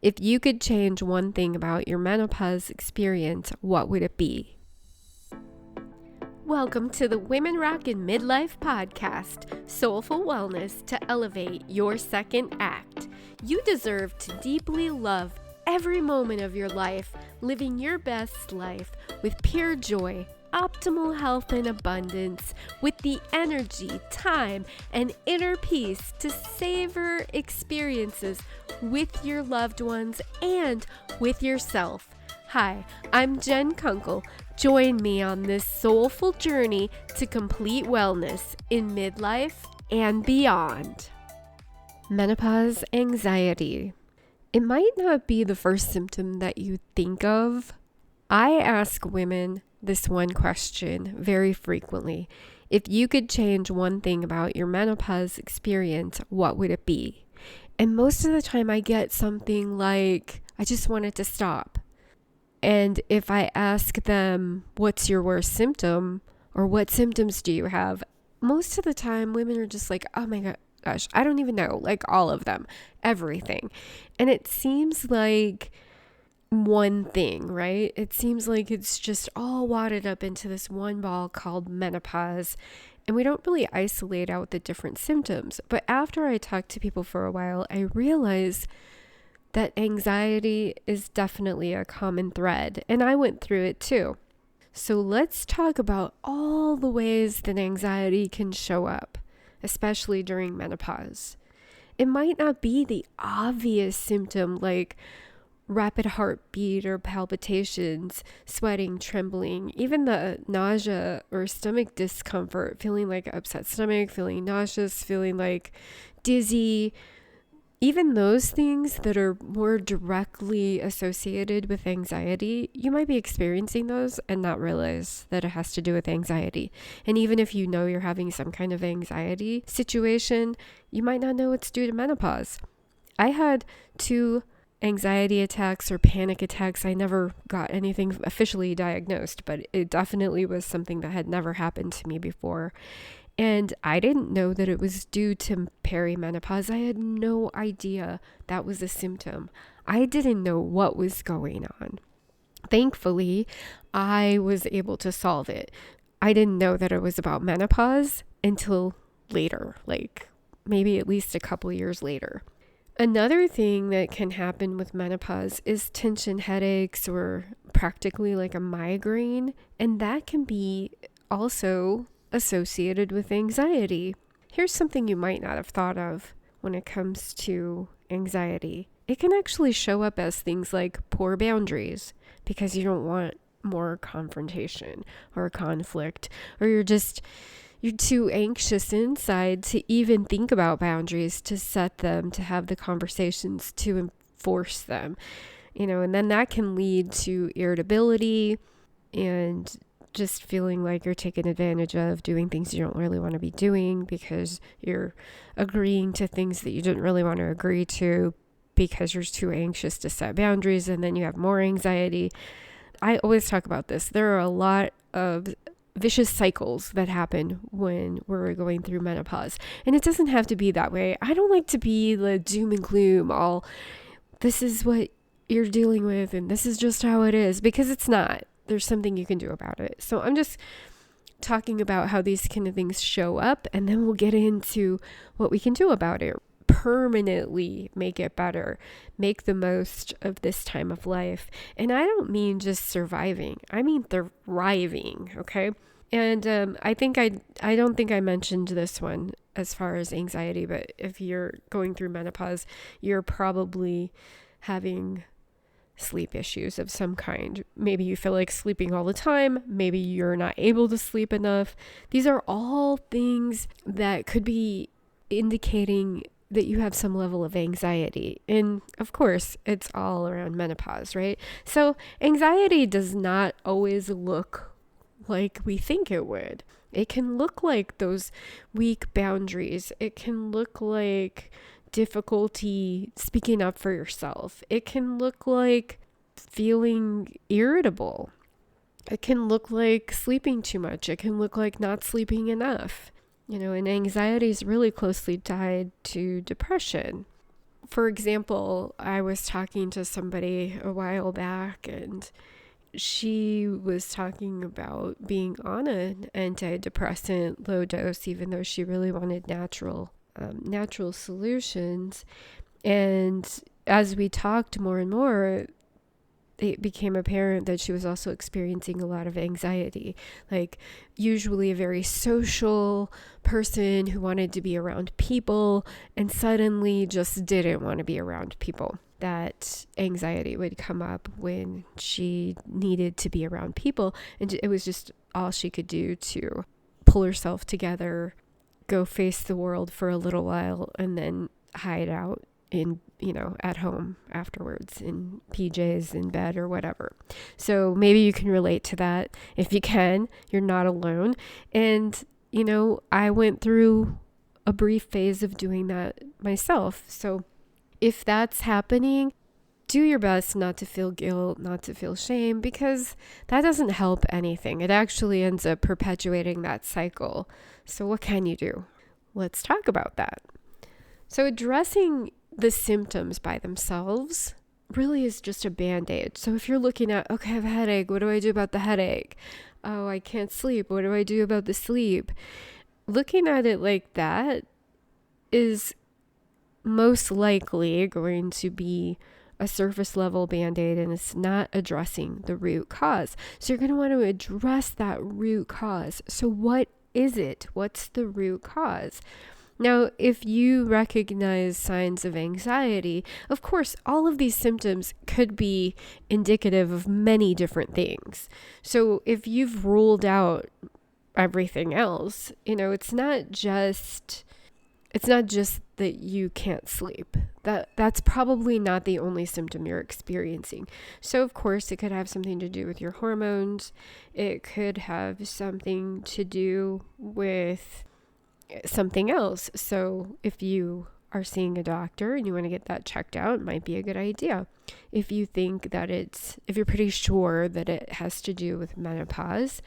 If you could change one thing about your menopause experience, what would it be? Welcome to the Women Rockin' Midlife Podcast, soulful wellness to elevate your second act. You deserve to deeply love every moment of your life, living your best life with pure joy, optimal health and abundance, with the energy, time, and inner peace to savor experiences with your loved ones and with yourself. Hi, I'm Jen Kunkel. Join me on this soulful journey to complete wellness in midlife and beyond. Menopause anxiety. It might not be the first symptom that you think of. I ask women this one question very frequently. If you could change one thing about your menopause experience, what would it be? And most of the time I get something like, I just want it to stop. And if I ask them, what's your worst symptom? Or what symptoms do you have? Most of the time women are just like, oh my gosh, I don't even know. Like all of them, everything. And it seems like one thing, right? It seems like it's just all wadded up into this one ball called menopause. And we don't really isolate out the different symptoms. But after I talked to people for a while, I realized that anxiety is definitely a common thread. And I went through it too. So let's talk about all the ways that anxiety can show up, especially during menopause. It might not be the obvious symptom like rapid heartbeat or palpitations, sweating, trembling, even the nausea or stomach discomfort, feeling like upset stomach, feeling nauseous, feeling like dizzy. Even those things that are more directly associated with anxiety, you might be experiencing those and not realize that it has to do with anxiety. And even if you know you're having some kind of anxiety situation, you might not know it's due to menopause. I had 2 anxiety attacks or panic attacks. I never got anything officially diagnosed, but it definitely was something that had never happened to me before. And I didn't know that it was due to perimenopause. I had no idea that was a symptom. I didn't know what was going on. Thankfully, I was able to solve it. I didn't know that it was about menopause until later, like maybe at least a couple years later. Another thing that can happen with menopause is tension headaches or practically like a migraine, and that can be also associated with anxiety. Here's something you might not have thought of when it comes to anxiety. It can actually show up as things like poor boundaries because you don't want more confrontation or conflict, or you're too anxious inside to even think about boundaries, to set them, to have the conversations, to enforce them. And then that can lead to irritability and just feeling like you're taken advantage of, doing things you don't really want to be doing because you're agreeing to things that you didn't really want to agree to because you're too anxious to set boundaries, and then you have more anxiety. I always talk about this. There are a lot of vicious cycles that happen when we're going through menopause, and it doesn't have to be that way. I don't like to be the doom and gloom, all this is what you're dealing with and this is just how it is, because it's not. There's something you can do about it. So I'm just talking about how these kind of things show up, and then we'll get into what we can do about it. Permanently make it better, make the most of this time of life. And I don't mean just surviving, I mean thriving, okay? And I don't think I mentioned this one as far as anxiety, but if you're going through menopause, you're probably having sleep issues of some kind. Maybe you feel like sleeping all the time. Maybe you're not able to sleep enough. These are all things that could be indicating that you have some level of anxiety. And of course, it's all around menopause, right? So anxiety does not always look like we think it would. It can look like those weak boundaries. It can look like difficulty speaking up for yourself. It can look like feeling irritable. It can look like sleeping too much. It can look like not sleeping enough. And anxiety is really closely tied to depression. For example, I was talking to somebody a while back, and she was talking about being on an antidepressant low dose, even though she really wanted natural solutions. And as we talked more and more, it became apparent that she was also experiencing a lot of anxiety, like usually a very social person who wanted to be around people and suddenly just didn't want to be around people. That anxiety would come up when she needed to be around people, and it was just all she could do to pull herself together, go face the world for a little while, and then hide out in, at home afterwards in PJs in bed or whatever. So maybe you can relate to that. If you can, you're not alone. And, I went through a brief phase of doing that myself. So if that's happening, do your best not to feel guilt, not to feel shame, because that doesn't help anything. It actually ends up perpetuating that cycle. So what can you do? Let's talk about that. So addressing the symptoms by themselves really is just a band-aid. So if you're looking at, okay, I have a headache, what do I do about the headache? Oh, I can't sleep, what do I do about the sleep? Looking at it like that is most likely going to be a surface level band-aid, and it's not addressing the root cause. So you're going to want to address that root cause. So what is it? What's the root cause? Now, if you recognize signs of anxiety, of course, all of these symptoms could be indicative of many different things. So if you've ruled out everything else, it's not just that you can't sleep. That's probably not the only symptom you're experiencing. So of course, it could have something to do with your hormones. It could have something to do with something else. So if you are seeing a doctor and you want to get that checked out, it might be a good idea. If you think that if you're pretty sure that it has to do with menopause,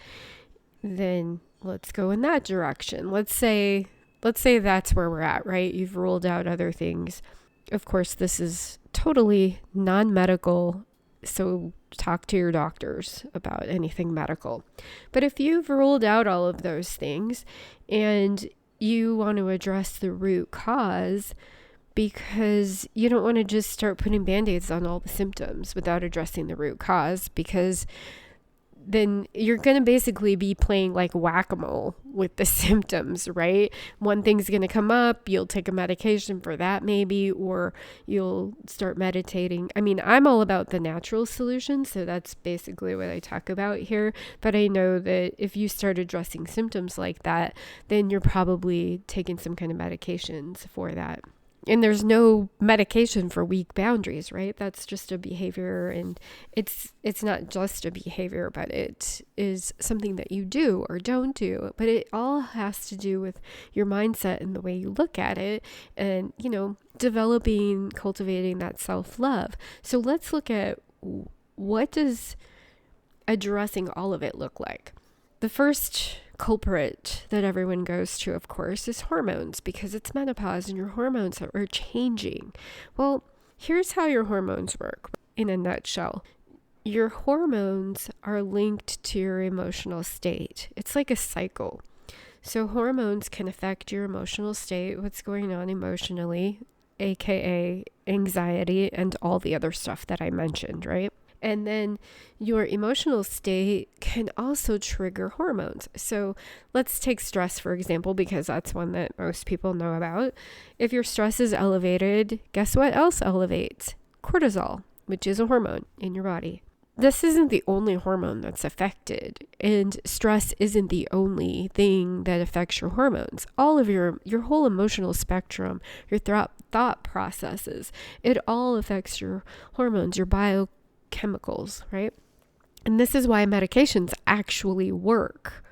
then let's go in that direction. Let's say that's where we're at, right? You've ruled out other things. Of course, this is totally non-medical, so talk to your doctors about anything medical. But if you've ruled out all of those things and you want to address the root cause, because you don't want to just start putting band-aids on all the symptoms without addressing the root cause, because then you're going to basically be playing like whack-a-mole with the symptoms, right? One thing's going to come up, you'll take a medication for that maybe, or you'll start meditating. I mean, I'm all about the natural solution, so that's basically what I talk about here. But I know that if you start addressing symptoms like that, then you're probably taking some kind of medications for that. And there's no medication for weak boundaries, right? That's just a behavior, and it's not just a behavior, but it is something that you do or don't do. But it all has to do with your mindset and the way you look at it, and, cultivating that self-love. So let's look at, what does addressing all of it look like? The first culprit that everyone goes to, of course, is hormones, because it's menopause and your hormones are changing. Well, here's how your hormones work in a nutshell. Your hormones are linked to your emotional state. It's like a cycle. So hormones can affect your emotional state, what's going on emotionally, aka anxiety and all the other stuff that I mentioned, right? And then your emotional state can also trigger hormones. So let's take stress, for example, because that's one that most people know about. If your stress is elevated, guess what else elevates? Cortisol, which is a hormone in your body. This isn't the only hormone that's affected, and stress isn't the only thing that affects your hormones. All of your whole emotional spectrum, your thought processes, it all affects your hormones, your biochemicals, right? And this is why medications actually work.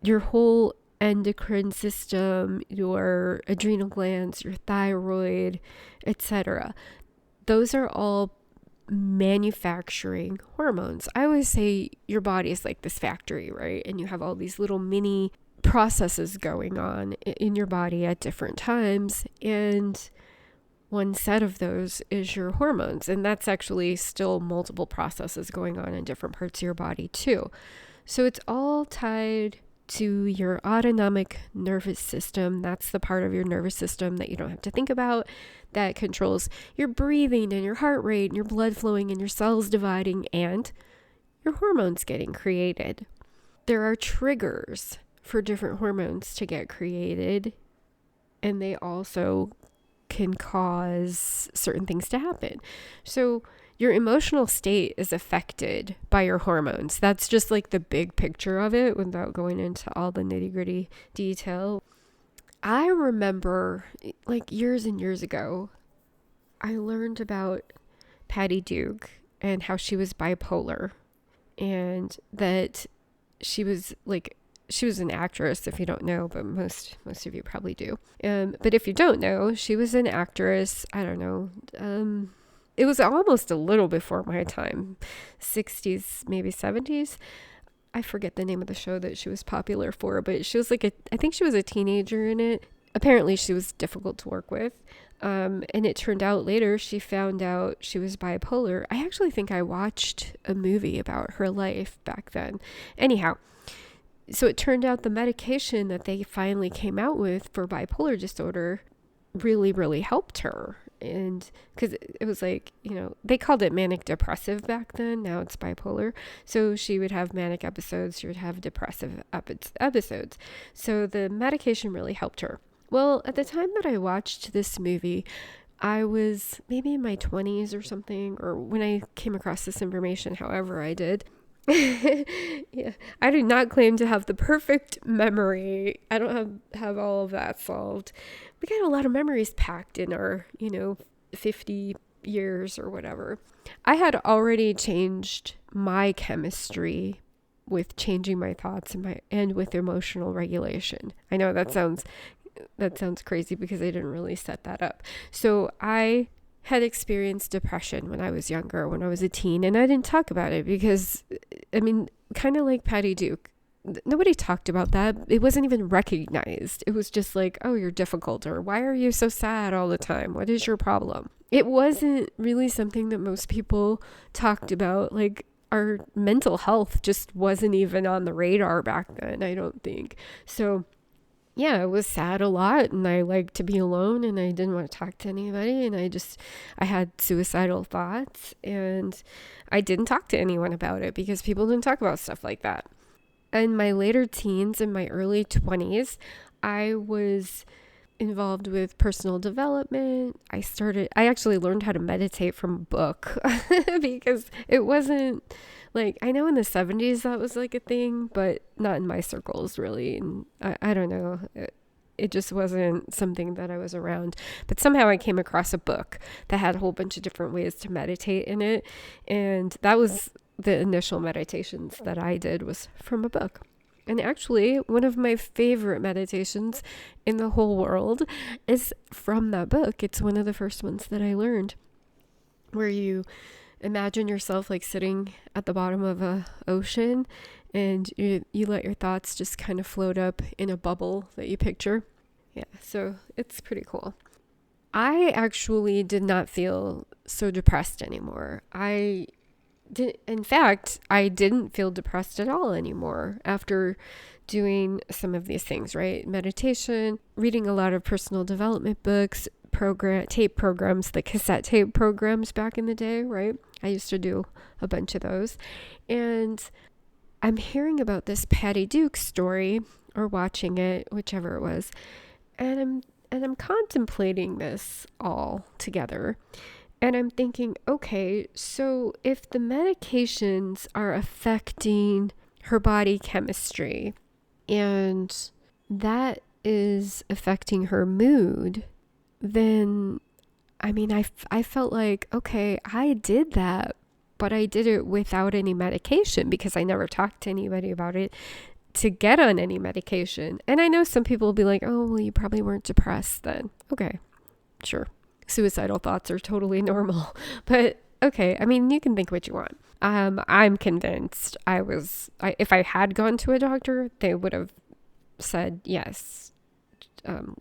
Your whole endocrine system, your adrenal glands, your thyroid, etc. Those are all manufacturing hormones. I always say your body is like this factory, right? And you have all these little mini processes going on in your body at different times. And one set of those is your hormones. And that's actually still multiple processes going on in different parts of your body too. So it's all tied to your autonomic nervous system. That's the part of your nervous system that you don't have to think about, that controls your breathing and your heart rate and your blood flowing and your cells dividing and your hormones getting created. There are triggers for different hormones to get created, and they also can cause certain things to happen. So your emotional state is affected by your hormones. That's just like the big picture of it without going into all the nitty-gritty detail. I remember like years and years ago, I learned about Patty Duke and how she was bipolar, and that she was an actress, if you don't know, but most of you probably do. But if you don't know, she was an actress. I don't know. It was almost a little before my time, 60s, maybe 70s. I forget the name of the show that she was popular for, but she was I think she was a teenager in it. Apparently she was difficult to work with. And it turned out later she found out she was bipolar. I actually think I watched a movie about her life back then. Anyhow, so it turned out the medication that they finally came out with for bipolar disorder really, really helped her. And because it was they called it manic depressive back then. Now it's bipolar. So she would have manic episodes. She would have depressive episodes. So the medication really helped her. Well, at the time that I watched this movie, I was maybe in my 20s or something, or when I came across this information, however I did. Yeah, I do not claim to have the perfect memory. I don't have all of that solved. We got a lot of memories packed in our, 50 years or whatever. I had already changed my chemistry with changing my thoughts and with emotional regulation. I know that sounds crazy because I didn't really set that up. So I had experienced depression when I was younger, when I was a teen, and I didn't talk about it because, kind of like Patty Duke, nobody talked about that. It wasn't even recognized. It was just like, oh, you're difficult, or why are you so sad all the time? What is your problem? It wasn't really something that most people talked about. Like, our mental health just wasn't even on the radar back then, I don't think. So yeah, I was sad a lot, and I liked to be alone, and I didn't want to talk to anybody, and I had suicidal thoughts, and I didn't talk to anyone about it because people didn't talk about stuff like that. In my later teens and my early 20s, I was involved with personal development. I actually learned how to meditate from a book because it wasn't I know in the 70s that was a thing, but not in my circles really. And I don't know. It just wasn't something that I was around. But somehow I came across a book that had a whole bunch of different ways to meditate in it. And that was the initial meditations that I did, was from a book. And actually, one of my favorite meditations in the whole world is from that book. It's one of the first ones that I learned, where you imagine yourself sitting at the bottom of a ocean, and you let your thoughts just kind of float up in a bubble that you picture. Yeah, so it's pretty cool. I actually did not feel so depressed anymore. In fact, I didn't feel depressed at all anymore after doing some of these things, right? Meditation, reading a lot of personal development books, tape programs, the cassette tape programs back in the day, right? I used to do a bunch of those. And I'm hearing about this Patty Duke story, or watching it, whichever it was. And I'm contemplating this all together. And I'm thinking, okay, so if the medications are affecting her body chemistry, and that is affecting her mood, then, I felt like, okay, I did that, but I did it without any medication because I never talked to anybody about it to get on any medication. And I know some people will be like, oh, well, you probably weren't depressed then. Okay, sure. Suicidal thoughts are totally normal, but okay. You can think what you want. I'm convinced if I had gone to a doctor, they would have said, yes,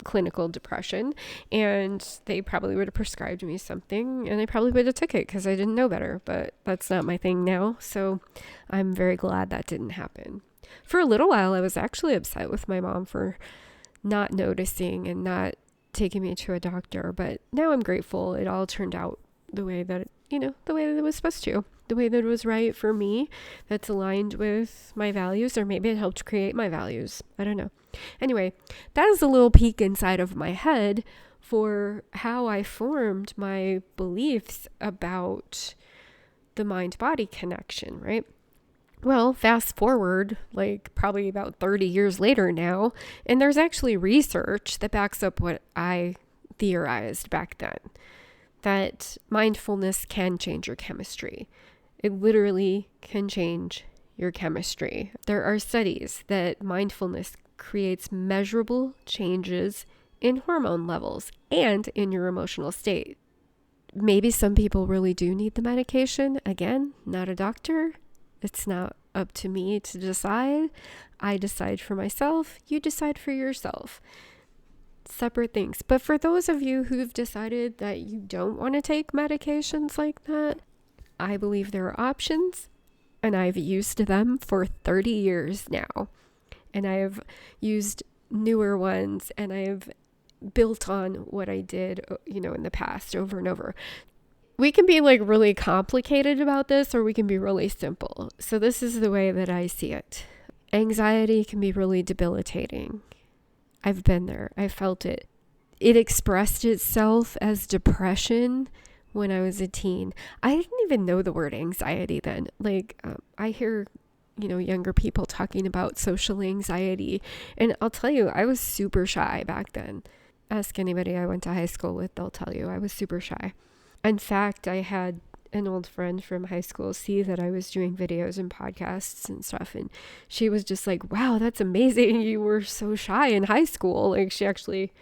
clinical depression, and they probably would have prescribed me something, and I probably would have took it because I didn't know better. But that's not my thing now, so I'm very glad that didn't happen. For a little while, I was actually upset with my mom for not noticing and not taking me to a doctor, but now I'm grateful it all turned out the way that the way that it was supposed to, the way that it was right for me, that's aligned with my values, or maybe it helped create my values. I don't know. Anyway, that is a little peek inside of my head for how I formed my beliefs about the mind-body connection, right? Well, fast forward, like probably about 30 years later now, and there's actually research that backs up what I theorized back then, that mindfulness can change your chemistry. It literally can change your chemistry. There are studies that mindfulness creates measurable changes in hormone levels and in your emotional state. Maybe some people really do need the medication. Again, not a doctor. It's not up to me to decide. I decide for myself. You decide for yourself. Separate things. But for those of you who've decided that you don't want to take medications like that, I believe there are options, and I've used them for 30 years now. And I have used newer ones, and I've built on what I did, in the past over and over. We can be like really complicated about this, or we can be really simple. So this is the way that I see it. Anxiety can be really debilitating. I've been there. I felt it. It expressed itself as depression when I was a teen. I didn't even know the word anxiety then. I hear, younger people talking about social anxiety. And I'll tell you, I was super shy back then. Ask anybody I went to high school with, they'll tell you I was super shy. In fact, I had an old friend from high school see that I was doing videos and podcasts and stuff, and she was just like, wow, that's amazing, you were so shy in high school. Like, she actually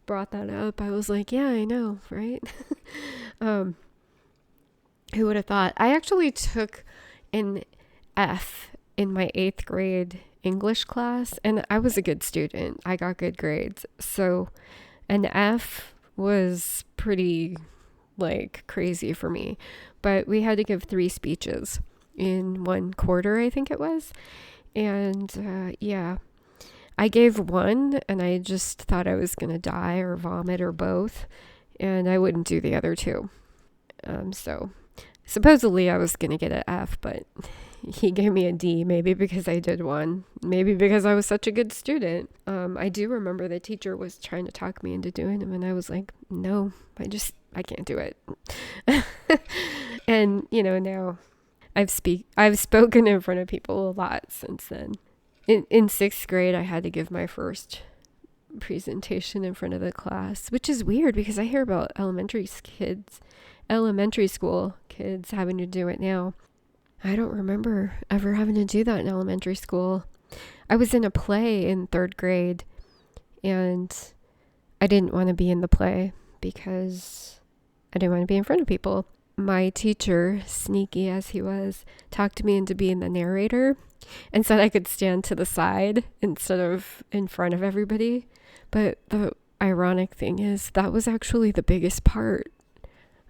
brought that up. I was like, yeah, I know, right? Who would have thought? I actually took an F in my 8th grade English class, and I was a good student. I got good grades, so an F was pretty crazy for me. But we had to give 3 speeches in 1 quarter, I think it was. And I gave one, and I just thought I was going to die or vomit or both. And I wouldn't do the other 2. So supposedly I was going to get an F, but he gave me a D, maybe because I did one, maybe because I was such a good student. I do remember the teacher was trying to talk me into doing them, and I was like, no, I can't do it. And, now I've spoken in front of people a lot since then. In 6th grade, I had to give my first presentation in front of the class, which is weird because I hear about elementary school kids having to do it now. I don't remember ever having to do that in elementary school. I was in a play in 3rd grade, and I didn't want to be in the play because I didn't want to be in front of people. My teacher, sneaky as he was, talked me into being the narrator and said I could stand to the side instead of in front of everybody. But the ironic thing is that was actually the biggest part.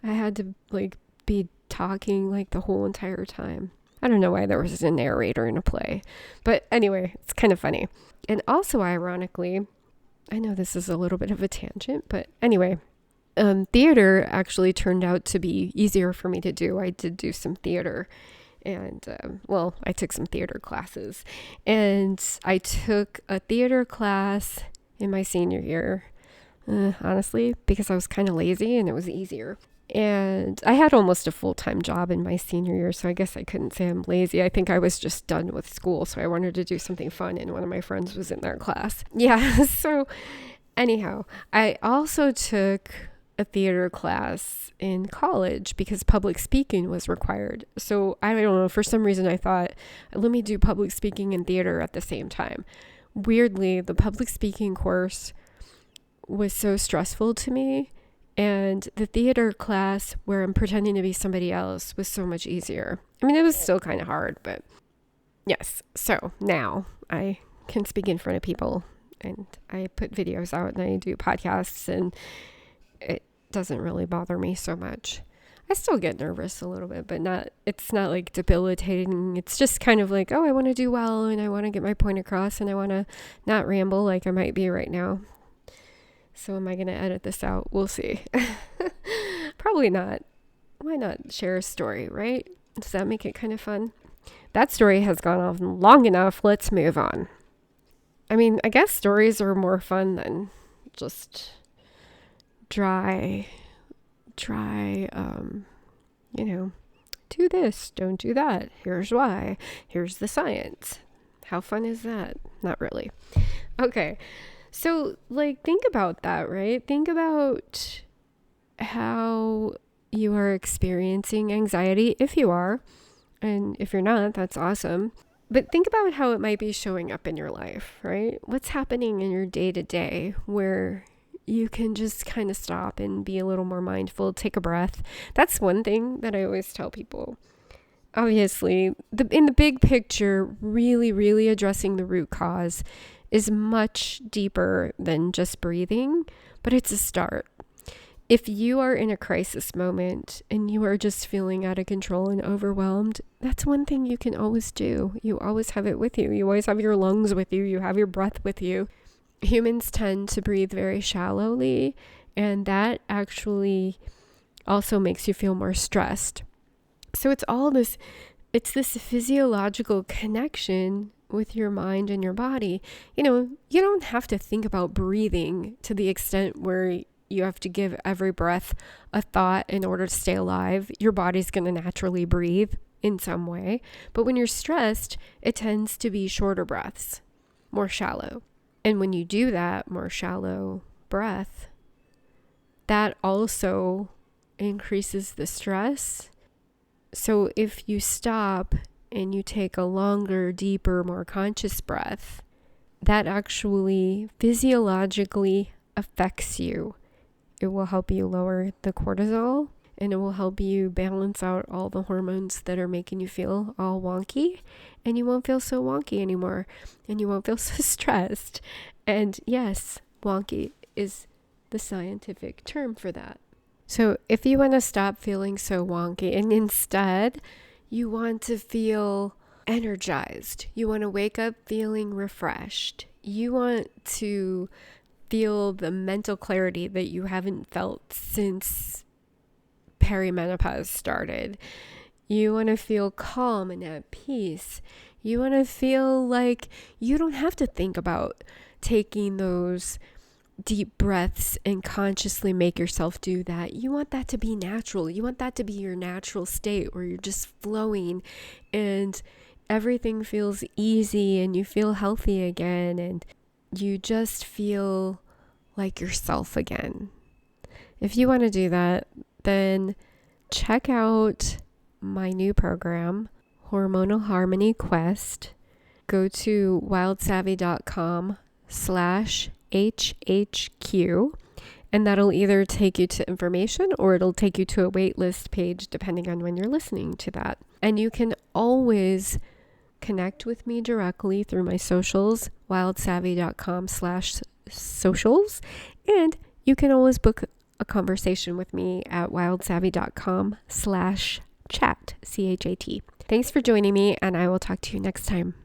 I had to be talking the whole entire time. I don't know why there was a narrator in a play, but anyway, it's kind of funny. And also ironically, I know this is a little bit of a tangent, but anyway, theater actually turned out to be easier for me to do. I did do some theater, and I took some theater classes, and I took a theater class in my senior year, honestly, because I was kind of lazy and it was easier. And I had almost a full-time job in my senior year, so I guess I couldn't say I'm lazy. I think I was just done with school, so I wanted to do something fun, and one of my friends was in their class. Yeah, so anyhow, I also took a theater class in college because public speaking was required. So I don't know, for some reason I thought, let me do public speaking and theater at the same time. Weirdly, the public speaking course was so stressful to me, and the theater class where I'm pretending to be somebody else was so much easier. I mean, it was still kind of hard, but yes. So now I can speak in front of people and I put videos out and I do podcasts, and it doesn't really bother me so much. I still get nervous a little bit, but it's not like debilitating. It's just kind of like, oh, I want to do well and I want to get my point across and I want to not ramble like I might be right now. So am I going to edit this out? We'll see. Probably not. Why not share a story, right? Does that make it kind of fun? That story has gone on long enough. Let's move on. I mean, I guess stories are more fun than just dry, do this, don't do that. Here's why. Here's the science. How fun is that? Not really. Okay. So, think about that, right? Think about how you are experiencing anxiety, if you are. And if you're not, that's awesome. But think about how it might be showing up in your life, right? What's happening in your day-to-day where you can just kind of stop and be a little more mindful, take a breath. That's one thing that I always tell people. Obviously, in the big picture, really, really addressing the root cause is much deeper than just breathing, but it's a start. If you are in a crisis moment and you are just feeling out of control and overwhelmed, that's one thing you can always do. You always have it with you. You always have your lungs with you. You have your breath with you. Humans tend to breathe very shallowly, and that actually also makes you feel more stressed. So it's this physiological connection with your mind and your body. You don't have to think about breathing to the extent where you have to give every breath a thought in order to stay alive. Your body's going to naturally breathe in some way. But when you're stressed, it tends to be shorter breaths, more shallow. And when you do that more shallow breath, that also increases the stress. So if you stop and you take a longer, deeper, more conscious breath, that actually physiologically affects you. It will help you lower the cortisol, and it will help you balance out all the hormones that are making you feel all wonky, and you won't feel so wonky anymore, and you won't feel so stressed. And yes, wonky is the scientific term for that. So if you want to stop feeling so wonky and instead you want to feel energized, you want to wake up feeling refreshed, you want to feel the mental clarity that you haven't felt since perimenopause started. You want to feel calm and at peace. You want to feel like you don't have to think about taking those deep breaths and consciously make yourself do that. You want that to be natural. You want that to be your natural state where you're just flowing and everything feels easy and you feel healthy again and you just feel like yourself again. If you want to do that, then check out my new program, Hormonal Harmony Quest. Go to wildsavvy.com/HHQ, and that'll either take you to information or it'll take you to a waitlist page depending on when you're listening to that. And you can always connect with me directly through my socials, wildsavvy.com/socials, and you can always book a conversation with me at wildsavvy.com/chat, CHAT. Thanks for joining me, and I will talk to you next time.